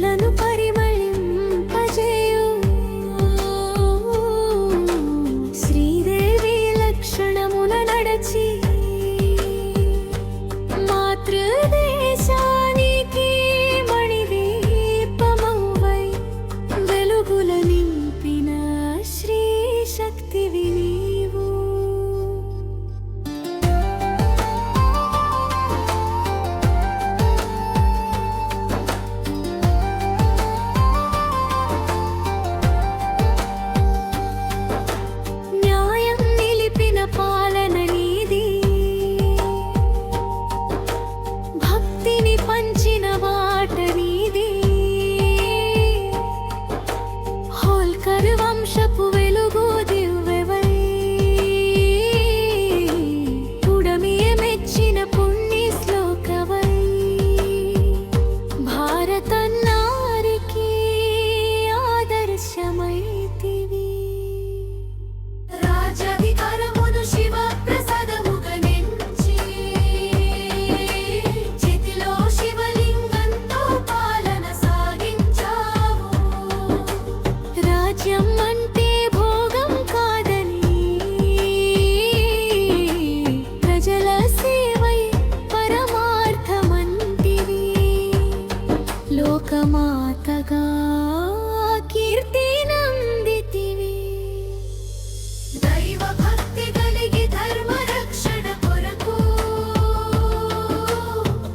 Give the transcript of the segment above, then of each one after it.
ప్రజలను పరిమళింపజేయు శ్రీదేవి లక్షణమున నడచి మాతృదేశానికి మణిదీపమౌవై వెలుగుల నింపిన శ్రీ శక్తివి నీవు. పాలన నీది, భక్తిని పంచిన వాట నీది. హోల్కర్ వంశపు వెలుగు దివ్వెవై పుడమియ మెచ్చిన పుణ్య శ్లోకవై భారత నారికి ఆదర్శమైతివి. రాజ్యం అంటే భోగం కాదని ప్రజల సేవై పరమార్థమంటివి. లోకమాతగా కీర్తి నందితివి. దైవ భక్తి కలిగి ధర్మ రక్షణ కొరకు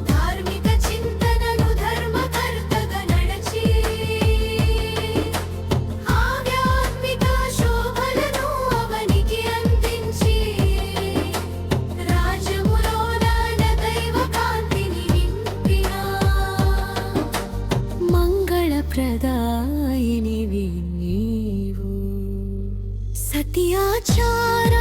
ధార్మిక చింతనను ధర్మకర్తగా నడచి ఆధ్యాత్మిక శోభలను అవనికి అందించి రాజ్యములోన దైవ కాంతిని నింపిన మంగళప్రదాయినివి నీవు. సత్యాచార